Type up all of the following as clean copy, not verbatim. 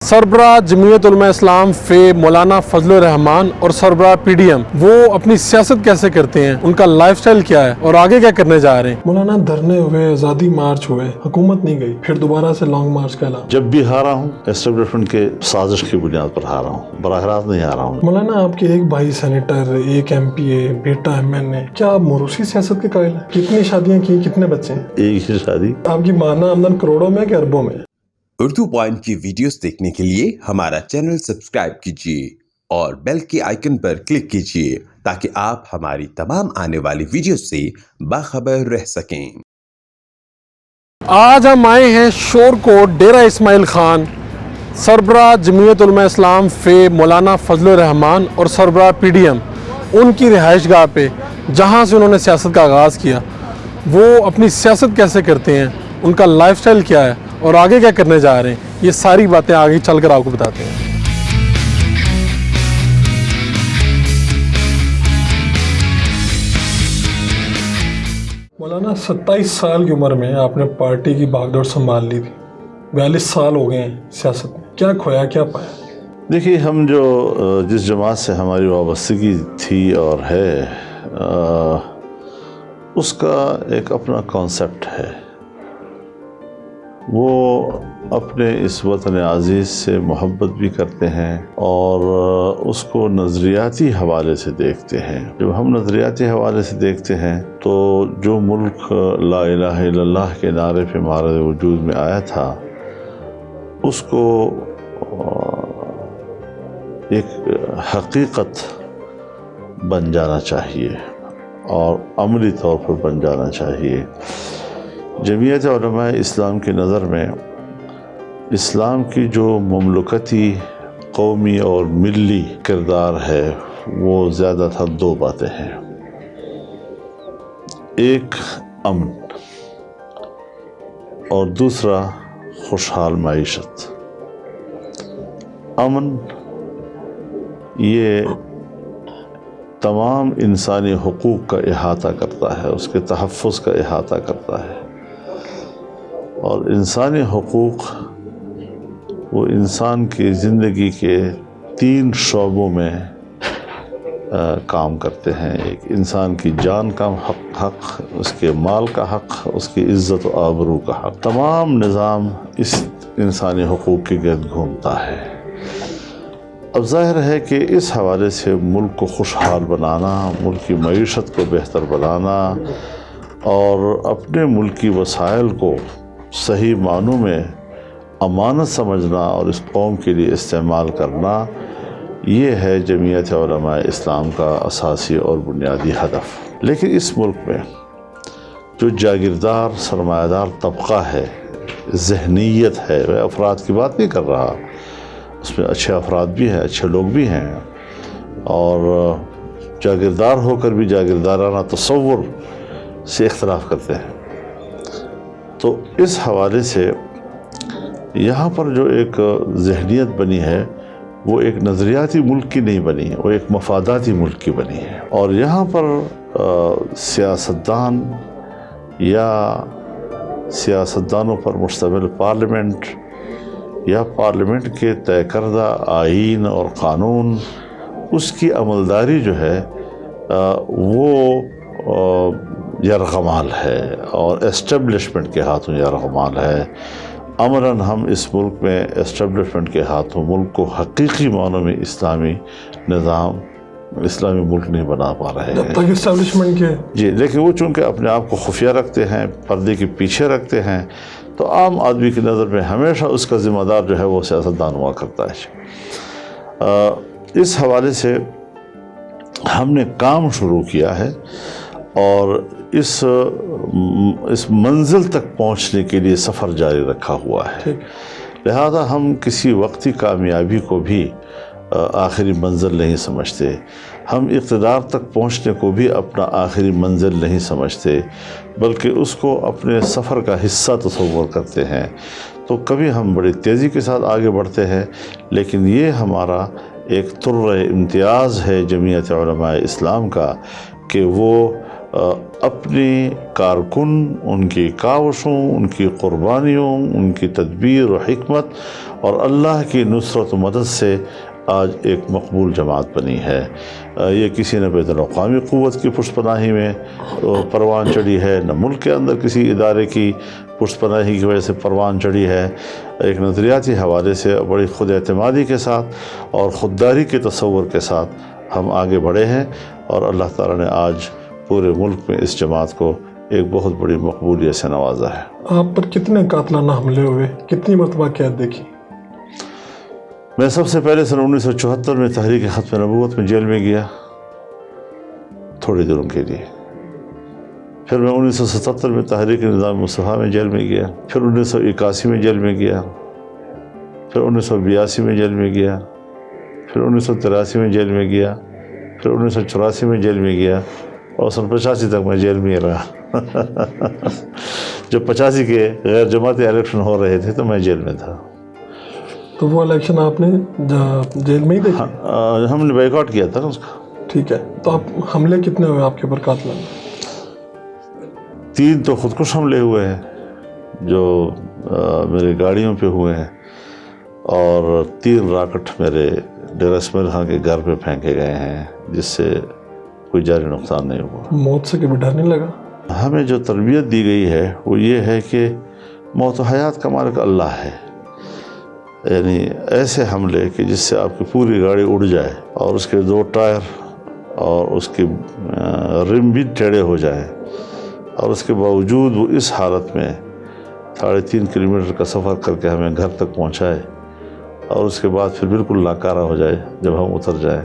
سربراہ جمعیت علماء اسلام فے مولانا فضل الرحمان اور سربراہ پی ڈی ایم وہ اپنی سیاست کیسے کرتے ہیں، ان کا لائف سٹائل کیا ہے اور آگے کیا کرنے جا رہے ہیں۔ مولانا دھرنے ہوئے، آزادی مارچ ہوئے، حکومت نہیں گئی، پھر دوبارہ سے لانگ مارچ کا اعلان۔ جب بھی ہارا ہوں اسٹیبلشمنٹ کے سازش کی بنیاد پر ہارا ہوں، براہ راست نہیں ہارا ہوں۔ مولانا آپ کے ایک بھائی سینیٹر، ایک ایم پی اے، بیٹا ایم این اے، کیا آپ موروثی سیاست کے قائل ہیں؟ کتنی شادیاں کی، کتنے بچے ہیں؟ ایک ہی شادی۔ آپ کی ماہانہ آمدن کروڑوں میں کہ اربوں میں؟ اردو پوائنٹ کی ویڈیوز دیکھنے کے لیے ہمارا چینل سبسکرائب کیجیے اور بیل کے آئیکن پر کلک کیجیے تاکہ آپ ہماری تمام آنے والی ویڈیوز سے باخبر رہ سکیں۔ آج ہم آئے ہیں شور کوٹ ڈیرہ اسماعیل خان سربراہ جمعیت علماء اسلام فے مولانا فضل الرحمان اور سربراہ پی ڈی ایم ان کی رہائش گاہ پہ، جہاں سے انہوں نے سیاست کا آغاز کیا۔ وہ اپنی سیاست کیسے کرتے ہیں، ان کا لائف سٹائل کیا ہے اور آگے کیا کرنے جا رہے ہیں، یہ ساری باتیں آگے چل کر آپ کو بتاتے ہیں۔ مولانا 27 سال کی عمر میں آپ نے پارٹی کی بھاگ دوڑ سنبھال لی تھی، 42 سال ہو گئے ہیں سیاست میں، کیا کھویا کیا پایا؟ دیکھیے، ہم جو جس جماعت سے ہماری وابستگی تھی اور ہے، اس کا ایک اپنا کانسیپٹ ہے۔ وہ اپنے اس وطن عزیز سے محبت بھی کرتے ہیں اور اس کو نظریاتی حوالے سے دیکھتے ہیں۔ جب ہم نظریاتی حوالے سے دیکھتے ہیں تو جو ملک لا الہ الا اللہ کے نعرے پہ معرض وجود میں آیا تھا، اس کو ایک حقیقت بن جانا چاہیے اور عملی طور پر بن جانا چاہیے۔ جمعیت علماء اسلام کی نظر میں اسلام کی جو مملکتی، قومی اور ملی کردار ہے، وہ زیادہ تر دو باتیں ہیں۔ ایک امن اور دوسرا خوشحال معیشت۔ امن یہ تمام انسانی حقوق کا احاطہ کرتا ہے، اس کے تحفظ کا احاطہ کرتا ہے، اور انسانی حقوق وہ انسان کی زندگی کے 3 شعبوں میں کام کرتے ہیں۔ ایک انسان کی جان کا حق، اس کے مال کا حق، اس کی عزت و آبرو کا حق۔ تمام نظام اس انسانی حقوق کے گرد گھومتا ہے۔ اب ظاہر ہے کہ اس حوالے سے ملک کو خوشحال بنانا، ملک کی معیشت کو بہتر بنانا اور اپنے ملکی وسائل کو صحیح معنوں میں امانت سمجھنا اور اس قوم کے لیے استعمال کرنا، یہ ہے جمعیت علماء اسلام کا اساسی اور بنیادی ہدف۔ لیکن اس ملک میں جو جاگیردار سرمایہ دار طبقہ ہے، ذہنیت ہے، میں افراد کی بات نہیں کر رہا، اس میں اچھے افراد بھی ہیں، اچھے لوگ بھی ہیں، اور جاگیردار ہو کر بھی جاگیردارانہ تصور سے اختلاف کرتے ہیں۔ تو اس حوالے سے یہاں پر جو ایک ذہنیت بنی ہے، وہ ایک نظریاتی ملک کی نہیں بنی ہے، وہ ایک مفاداتی ملک کی بنی ہے۔ اور یہاں پر سیاستدان یا سیاستدانوں پر مشتمل پارلیمنٹ یا پارلیمنٹ کے طے کردہ آئین اور قانون، اس کی عملداری جو ہے وہ یرغمال ہے اور اسٹیبلشمنٹ کے ہاتھوں یرغمال ہے۔ عملاً ہم اس ملک میں اسٹیبلشمنٹ کے ہاتھوں ملک کو حقیقی معنوں میں اسلامی نظام، اسلامی ملک نہیں بنا پا رہے ہیں۔ جب تک اسٹیبلشمنٹ کے جی، لیکن وہ چونکہ اپنے آپ کو خفیہ رکھتے ہیں، پردے کے پیچھے رکھتے ہیں، تو عام آدمی کی نظر میں ہمیشہ اس کا ذمہ دار جو ہے وہ سیاستدان ہوا کرتا ہے۔ اس حوالے سے ہم نے کام شروع کیا ہے اور اس منزل تک پہنچنے کے لیے سفر جاری رکھا ہوا ہے۔ لہذا ہم کسی وقتی کامیابی کو بھی آخری منزل نہیں سمجھتے، ہم اقتدار تک پہنچنے کو بھی اپنا آخری منزل نہیں سمجھتے، بلکہ اس کو اپنے سفر کا حصہ تصور کرتے ہیں۔ تو کبھی ہم بڑی تیزی کے ساتھ آگے بڑھتے ہیں، لیکن یہ ہمارا ایک طر امتیاز ہے جمعیت علماء اسلام کا کہ وہ اپنی کارکن، ان کی کاوشوں، ان کی قربانیوں، ان کی تدبیر و حکمت اور اللہ کی نصرت و مدد سے آج ایک مقبول جماعت بنی ہے۔ یہ کسی نہ بین الاقوامی قوت کی پشت پناہی میں پروان چڑھی ہے، نہ ملک کے اندر کسی ادارے کی پشت پناہی کی وجہ سے پروان چڑھی ہے۔ ایک نظریاتی حوالے سے بڑی خود اعتمادی کے ساتھ اور خودداری کے تصور کے ساتھ ہم آگے بڑھے ہیں، اور اللہ تعالیٰ نے آج پورے ملک میں اس جماعت کو ایک بہت بڑی مقبولیت سے نوازا ہے۔ آپ پر کتنے قاتلانہ حملے ہوئے، کتنی مرتبہ قید دیکھی؟ میں سب سے پہلے سن 1974 میں تحریک ختم نبوت میں جیل میں گیا تھوڑی دنوں کے لیے، پھر میں 1977 میں تحریک نظام مصطفیٰ میں جیل میں گیا، پھر 1981 میں جیل میں گیا، پھر 1982 میں جیل میں گیا، پھر 1983 میں جیل میں گیا، پھر 1984 میں جیل میں گیا، اور سن 85 تک میں جیل میں ہی رہا۔ جب 85 کے غیر جماعتی الیکشن ہو رہے تھے تو میں جیل میں تھا۔ تو وہ الیکشن آپ نے جیل میں ہی دیکھا؟ ہم نے بائیکاٹ کیا تھا نا اس کا۔ ٹھیک ہے، تو آپ حملے کتنے ہوئے آپ کے اوپر قاتلانہ؟ 3 تو خودکش حملے ہوئے ہیں جو میری گاڑیوں پہ ہوئے ہیں، اور 3 راکٹ میرے ڈیرہ اسماعیل خان کے گھر پہ پھینکے گئے ہیں، جس سے کوئی جانی نقصان نہیں ہوا۔ موت سے کبھی ڈر نہیں لگا؟ ہمیں جو تربیت دی گئی ہے وہ یہ ہے کہ موت و حیات کا مالک اللہ ہے، یعنی ایسے حملے کہ جس سے آپ کی پوری گاڑی اڑ جائے اور اس کے 2 ٹائر اور اس کے رم بھی ٹیڑھے ہو جائیں، اور اس کے باوجود وہ اس حالت میں 3.5 کلومیٹر کا سفر کر کے ہمیں گھر تک پہنچائے، اور اس کے بعد پھر بالکل ناکارہ ہو جائے جب ہم اتر جائیں،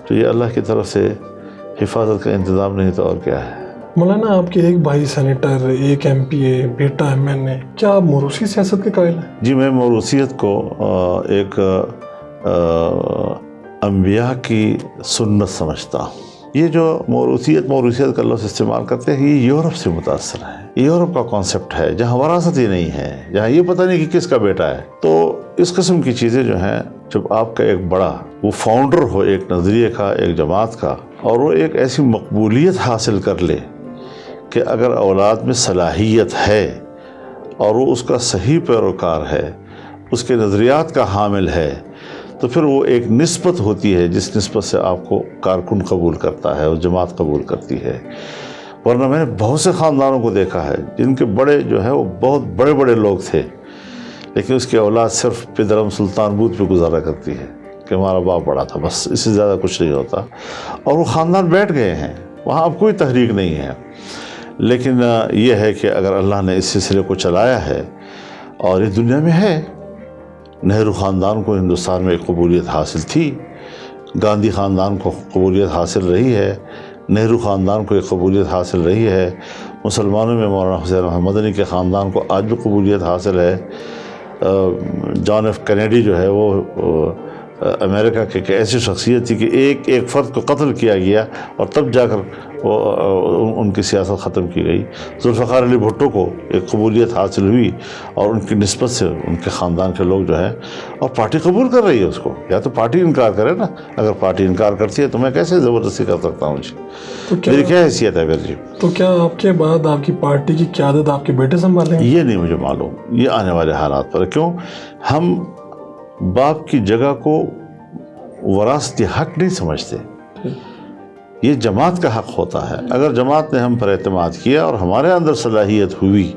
تو یہ اللہ کی طرف سے حفاظت کا انتظام نہیں تو اور کیا ہے۔ مولانا، آپ کے ایک بھائی سینیٹر، ایک MP، بیٹا MNA، کیا آپ موروثی سیاست کے قائل ہیں؟ جی، میں موروثیت کو ایک انبیاء کی سنت سمجھتا ہوں۔ یہ جو موروثیت کا لفظ استعمال کرتے ہیں، یہ یورپ سے متاثر ہے، یورپ کا کانسیپٹ ہے جہاں وراثت ہی نہیں ہے، جہاں یہ پتہ نہیں کہ کس کا بیٹا ہے۔ تو اس قسم کی چیزیں جو ہیں، جب آپ کا ایک بڑا وہ فاؤنڈر ہو ایک نظریے کا، ایک جماعت کا، اور وہ ایک ایسی مقبولیت حاصل کر لے کہ اگر اولاد میں صلاحیت ہے اور وہ اس کا صحیح پیروکار ہے، اس کے نظریات کا حامل ہے، تو پھر وہ ایک نسبت ہوتی ہے جس نسبت سے آپ کو کارکن قبول کرتا ہے اور جماعت قبول کرتی ہے۔ ورنہ میں نے بہت سے خاندانوں کو دیکھا ہے جن کے بڑے جو ہے وہ بہت بڑے بڑے لوگ تھے، لیکن اس کی اولاد صرف پدرم سلطان بود پہ گزارا کرتی ہے کہ ہمارا باپ بڑا تھا، بس اس سے زیادہ کچھ نہیں ہوتا، اور وہ خاندان بیٹھ گئے ہیں، وہاں اب کوئی تحریک نہیں ہے۔ لیکن یہ ہے کہ اگر اللہ نے اس سلسلے کو چلایا ہے، اور یہ دنیا میں ہے، نہرو خاندان کو ہندوستان میں ایک قبولیت حاصل تھی، گاندھی خاندان کو قبولیت حاصل رہی ہے، نہرو خاندان کو ایک قبولیت حاصل رہی ہے، مسلمانوں میں مولانا حسین احمد مدنی کے خاندان کو آج بھی قبولیت حاصل ہے۔ جان ایف کینیڈی جو ہے وہ امریکہ کی ایک ایسی شخصیت تھی کہ ایک فرد کو قتل کیا گیا اور تب جا کر وہ ان کی سیاست ختم کی گئی۔ ذوالفقار علی بھٹو کو ایک قبولیت حاصل ہوئی، اور ان کی نسبت سے ان کے خاندان کے لوگ جو ہیں، اور پارٹی قبول کر رہی ہے اس کو، یا تو پارٹی انکار کرے نا، اگر پارٹی انکار کرتی ہے تو میں کیسے زبردستی کر سکتا ہوں جی؟ میری کیا حیثیت ہے پھر جی؟ تو کیا آپ کے بعد آپ کی پارٹی کی قیادت آپ کے بیٹے سنبھالیں گے؟ یہ نہیں مجھے معلوم، یہ آنے والے حالات پر۔ کیوں؟ ہم باپ کی جگہ کو وراثتی حق نہیں سمجھتے، یہ جماعت کا حق ہوتا ہے۔ اگر جماعت نے ہم پر اعتماد کیا اور ہمارے اندر صلاحیت ہوئی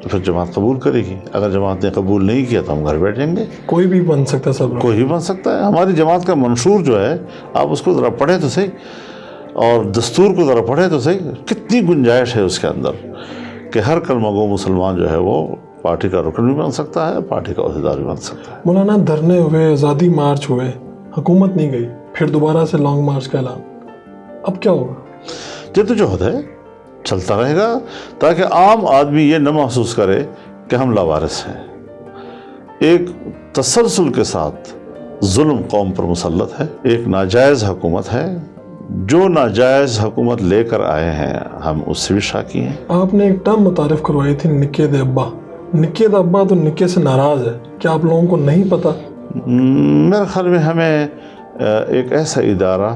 تو پھر جماعت قبول کرے گی، اگر جماعت نے قبول نہیں کیا تو ہم گھر بیٹھ جائیں گے۔ کوئی بھی بن سکتا ہے سب، کوئی بھی بن سکتا ہے۔ ہماری جماعت کا منشور جو ہے، آپ اس کو ذرا پڑھیں تو صحیح، اور دستور کو ذرا پڑھیں تو صحیح، کتنی گنجائش ہے اس کے اندر کہ ہر کلمہ گو مسلمان جو ہے وہ پارٹی کا رکن بھی بن سکتا ہے، پارٹی کا عہدیدار بھی بن سکتا ہے۔ مولانا، دھرنے ہوئے، آزادی مارچ ہوئے، حکومت نہیں گئی، پھر دوبارہ سے لانگ مارچ کا اعلان، اب کیا ہوگا؟ جدوجہد ہے، چلتا رہے گا، تاکہ عام آدمی یہ نہ محسوس کرے کہ ہم لاوارث ہیں۔ ایک تسلسل کے ساتھ ظلم قوم پر مسلط ہے، ایک ناجائز حکومت ہے، جو ناجائز حکومت لے کر آئے ہیں ہم اس سے بھی شاکی ہیں۔ آپ نے ایک ٹرم متعارف کروائی تھی، نکے دے ابا۔ نکے دا ابا تو نکے سے ناراض ہے، کیا آپ لوگوں کو نہیں پتا؟ میرے خیال میں ہمیں ایک ایسا ادارہ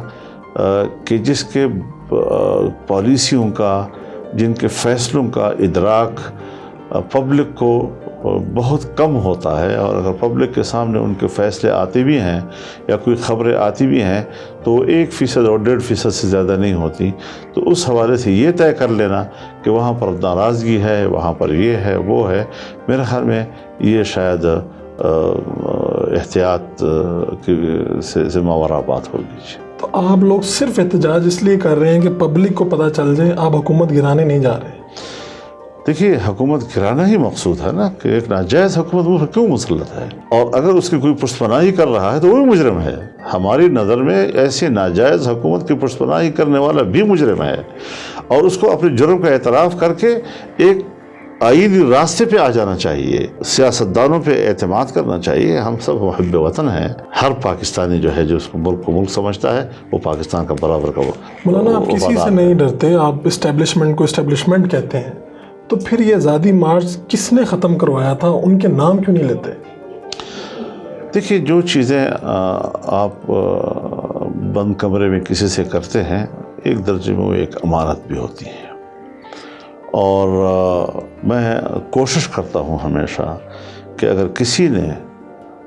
کہ جس کے پالیسیوں کا، جن کے فیصلوں کا ادراک پبلک کو بہت کم ہوتا ہے، اور اگر پبلک کے سامنے ان کے فیصلے آتے بھی ہیں یا کوئی خبریں آتی بھی ہیں تو وہ 1% اور 1.5% سے زیادہ نہیں ہوتی. تو اس حوالے سے یہ طے کر لینا کہ وہاں پر ناراضگی ہے، وہاں پر یہ ہے وہ ہے، میرے خیال میں یہ شاید احتیاط سے ماورا بات ہوگی. تو آپ لوگ صرف احتجاج اس لیے کر رہے ہیں کہ پبلک کو پتہ چل جائے، آپ حکومت گرانے نہیں جا رہے؟ دیکھیے، حکومت گرانا ہی مقصود ہے نا، کہ ایک ناجائز حکومت وہ کیوں مسلط ہے، اور اگر اس کی کوئی پشت پناہی کر رہا ہے تو وہ بھی مجرم ہے. ہماری نظر میں ایسی ناجائز حکومت کی پشت پناہی کرنے والا بھی مجرم ہے، اور اس کو اپنے جرم کا اعتراف کر کے ایک آئینی راستے پہ آ جانا چاہیے. سیاستدانوں پہ اعتماد کرنا چاہیے. ہم سب محب وطن ہیں. ہر پاکستانی جو ہے، جو اس کو ملک سمجھتا ہے، وہ پاکستان کا برابر کا مولانا، آپ کسی سے نہیں ڈرتے، آپ اسٹیبلشمنٹ کو اسٹیبلشمنٹ کہتے ہیں، تو پھر یہ آزادی مارچ کس نے ختم کروایا تھا؟ ان کے نام کیوں نہیں لیتے؟ دیکھیے، جو چیزیں آپ بند کمرے میں کسی سے کرتے ہیں، ایک درجے میں وہ ایک امانت بھی ہوتی ہے، اور میں کوشش کرتا ہوں ہمیشہ کہ اگر کسی نے،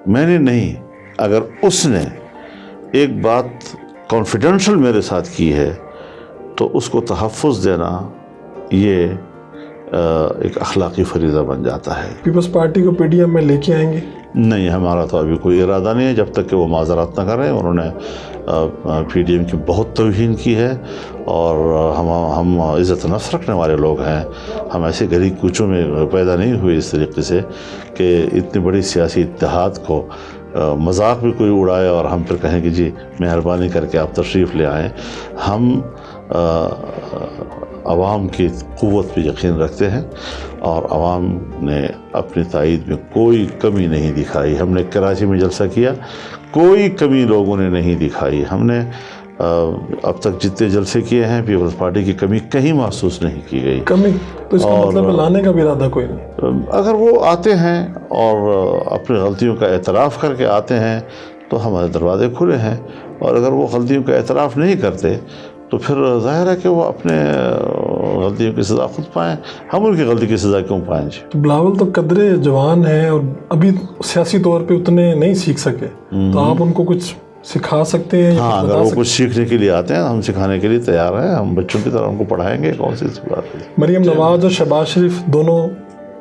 میں نے نہیں، اگر اس نے ایک بات کانفیڈینشل میرے ساتھ کی ہے تو اس کو تحفظ دینا یہ ایک اخلاقی فریضہ بن جاتا ہے. پیپلز پارٹی کو PDM میں لے کے آئیں گے؟ نہیں، ہمارا تو ابھی کوئی ارادہ نہیں ہے جب تک کہ وہ معذرت نہ کریں. انہوں نے PDM کی بہت توہین کی ہے، اور ہم عزت نفس رکھنے والے لوگ ہیں. ہم ایسے گلی کوچوں میں پیدا نہیں ہوئے اس طریقے سے کہ اتنی بڑی سیاسی اتحاد کو مذاق بھی کوئی اڑائے اور ہم پھر کہیں کہ جی مہربانی کر کے آپ تشریف لے آئیں. ہم عوام کی قوت پہ یقین رکھتے ہیں، اور عوام نے اپنی تائید میں کوئی کمی نہیں دکھائی. ہم نے کراچی میں جلسہ کیا، کوئی کمی لوگوں نے نہیں دکھائی. ہم نے اب تک جتنے جلسے کیے ہیں، پیپلز پارٹی کی کمی کہیں محسوس نہیں کی گئی. کمی تو اس کا مطلب لانے کا بھی ارادہ کوئی نہیں. اگر وہ آتے ہیں اور اپنی غلطیوں کا اعتراف کر کے آتے ہیں تو ہمارے دروازے کھلے ہیں، اور اگر وہ غلطیوں کا اعتراف نہیں کرتے تو پھر ظاہر ہے کہ وہ اپنے غلطیوں کی سزا خود پائیں. ہم ان کی غلطی کی سزا کیوں پائیں؟ جی، بلاول تو قدرے جوان ہیں اور ابھی سیاسی طور پہ اتنے نہیں سیکھ سکے، تو آپ ان کو کچھ سکھا سکتے ہیں؟ ہاں، اگر وہ کچھ سیکھنے کے لیے آتے ہیں، ہم سکھانے کے لیے تیار ہیں. ہم بچوں کی طرح ان کو پڑھائیں گے. کون سی بات ہے؟ مریم نواز اور شہباز شریف دونوں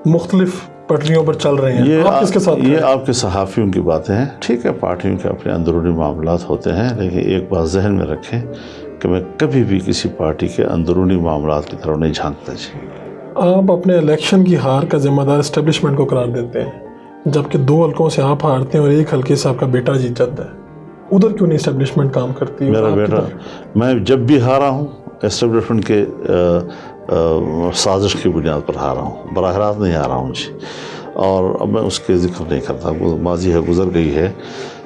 مختلف پٹریوں پر چل رہے ہیں، آپ کس کے ساتھ؟ یہ آپ کے صحافیوں کی باتیں ہیں. ٹھیک ہے، پارٹیوں کے اپنے اندرونی معاملات ہوتے ہیں، لیکن ایک بات ذہن میں رکھیں کہ میں کبھی بھی کسی پارٹی کے اندرونی معاملات کی طرف نہیں جھانکتا. جی، آپ اپنے الیکشن کی ہار کا ذمہ دار اسٹیبلشمنٹ کو قرار دیتے ہیں، جبکہ 2 حلقوں سے آپ ہارتے ہیں اور 1 حلقے سے آپ کا بیٹا جیت جاتا ہے. ادھر کیوں نہیں اسٹیبلشمنٹ کام کرتی ہے؟ میرا بیٹا، میں جب بھی ہارا ہوں اسٹیبلشمنٹ کے سازش کی بنیاد پر ہارا ہوں، براہ راست نہیں ہارا ہوں. جی، اور اب میں اس کے ذکر نہیں کرتا، وہ ماضی ہے، گزر گئی ہے.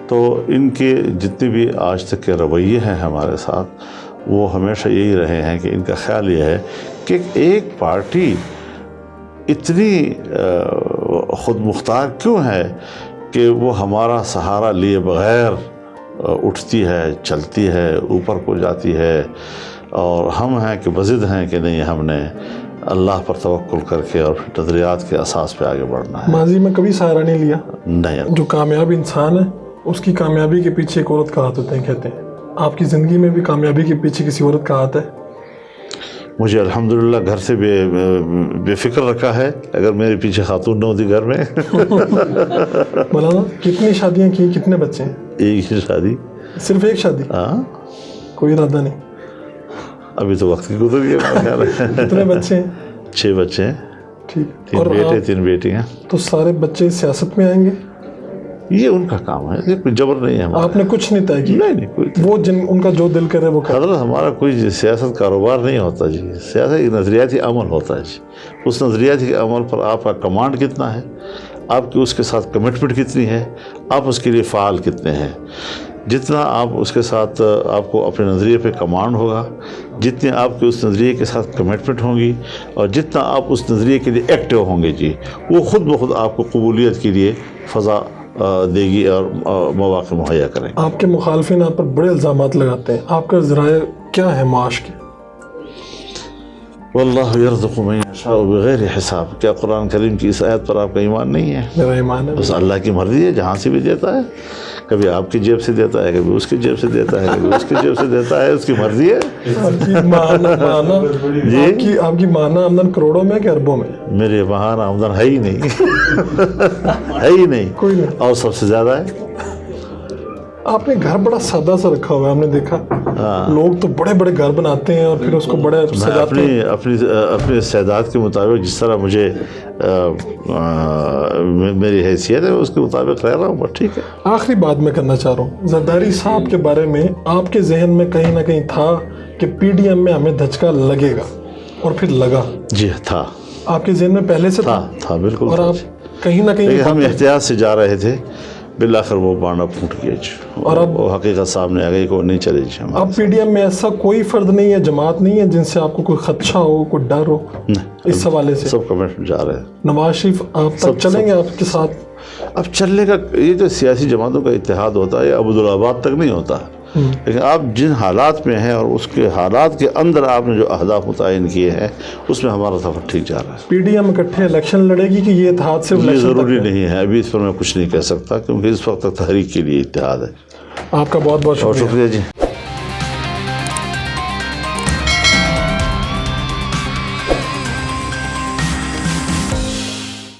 تو ان کے جتنے بھی آج تک کے رویے ہیں ہمارے ساتھ، وہ ہمیشہ یہی رہے ہیں کہ ان کا خیال یہ ہے کہ ایک پارٹی اتنی خود مختار کیوں ہے کہ وہ ہمارا سہارا لیے بغیر اٹھتی ہے، چلتی ہے، اوپر کو جاتی ہے، اور ہم ہیں کہ بضد ہیں کہ نہیں، ہم نے اللہ پر توکل کر کے اور پھر نظریات کے اساس پہ آگے بڑھنا ہے. ماضی میں کبھی سہارا نہیں لیا؟ نہیں. جو کامیاب انسان ہے اس کی کامیابی کے پیچھے ایک عورت کا ہاتھ ہوتے ہیں، کہتے ہیں. آپ کی زندگی میں بھی کامیابی کے پیچھے کسی عورت کا ہاتھ ہے؟ مجھے الحمدللہ گھر سے بے فکر رکھا ہے. اگر میرے پیچھے خاتون نہ ہوتی گھر میں. مولانا، کتنی شادیاں کی، کتنے بچے ہیں؟ ایک ہی شادی. صرف ایک شادی؟ ہاں. کوئی ارادہ نہیں؟ ابھی تو وقت کی گزر گیا. کتنے بچے ہیں؟ 6 بچے ہیں. ٹھیک. 3 بیٹے 3 بیٹیاں. تو سارے بچے سیاست میں آئیں گے؟ یہ ان کا کام ہے، یہ کوئی جبر نہیں ہے ہمارا. آپ نے کچھ نہیں طے کیا؟ نہیں، کوئی وہ ان کا جو دل کرے وہ کرے. حضرت، ہمارا کوئی سیاست کاروبار نہیں ہوتا. جی، سیاست ایک نظریاتی عمل ہوتا ہے. جی، اس نظریاتی عمل پر آپ کا کمانڈ کتنا ہے، آپ کی اس کے ساتھ کمٹمنٹ کتنی ہے، آپ اس کے لیے فعال کتنے ہیں. جتنا آپ اس کے ساتھ، آپ کو اپنے نظریے پہ کمانڈ ہوگا، جتنے آپ کے اس نظریے کے ساتھ کمٹمنٹ ہوں گی، اور جتنا آپ اس نظریے کے لیے ایکٹیو ہوں گے، جی، وہ خود بخود آپ کو قبولیت کے لیے فضا دے گی اور مواقع مہیا کریں گے۔ آپ کے مخالفین آپ پر بڑے الزامات لگاتے ہیں، آپ کا ذرائع کیا ہے معاش کے؟ واللہ یرزق من یشاء بغیر حساب۔ کیا قرآن کریم کی اس آیت پر آپ کا ایمان نہیں ہے؟ میرا ایمان ہے۔ بس اللہ کی مرضی ہے، جہاں سے بھی دیتا ہے، کبھی آپ کی جیب سے دیتا ہے، کبھی اس کی جیب سے دیتا ہے، کبھی اس کی جیب سے دیتا ہے، اس کی مرضی ہے۔ آپ کی ماہانہ آپ کی ماہانہ آمدن کروڑوں میں کہ اربوں میں؟ میرے ماہانہ آمدن ہے ہی نہیں ہے ہی نہیں، کوئی نہیں۔ اور سب سے زیادہ ہے۔ آپ نے گھر بڑا سادہ سا رکھا ہوا ہے، ہم نے دیکھا لوگ تو بڑے بڑے گھر بناتے ہیں اور پھر اس کو بڑے میں سجاتے ہیں۔ اپنی استعداد کے مطابق جس طرح مجھے میری حیثیت ہے اس کے مطابق رہ رہا ہوں، بس ٹھیک ہے۔ آخری بات میں کرنا چاہ رہا ہوں، زرداری صاحب کے بارے میں آپ کے ذہن میں کہیں نہ کہیں تھا کہ پی ڈی ایم میں ہمیں دھچکا لگے گا، اور پھر لگا؟ جی تھا، آپ کے ذہن میں پہلے سے تھا بالکل۔ اور آپ کہیں نہ کہیں لیکن ہم احتیاط سے جا رہے تھے، بالآخر وہ پانڈا پھوٹ گیا جی، اور اب وہ حقیقت سامنے آ گئی کہ وہ نہیں چلے جی ہمارے۔ اب پی ڈی ایم میں ایسا کوئی فرد نہیں ہے، جماعت نہیں ہے جن سے آپ کو کوئی خدشہ ہو، کوئی ڈر ہو اس حوالے سے؟ سب کمنٹ میں جا رہے ہیں۔ نواز شریف آپ تک چلیں گے آپ کے ساتھ؟ اب چلنے کا یہ جو سیاسی جماعتوں کا اتحاد ہوتا ہے یہ عبدالآباد تک نہیں ہوتا، لیکن آپ جن حالات میں ہیں اور اس کے حالات کے اندر آپ نے جو اہداف متعین کیے ہیں اس میں ہمارا سفر ٹھیک جا رہا ہے۔ پی ڈی ایم اکٹھے الیکشن لڑے گی کہ یہ اتحاد صرف یہ الیکشن ضروری تک ہے؟ نہیں ہے، ابھی اس پر میں کچھ نہیں کہہ سکتا کیونکہ اس وقت تک تحریک کے لیے اتحاد ہے۔ آپ کا بہت بہت اور شکریہ۔ شکریہ جی۔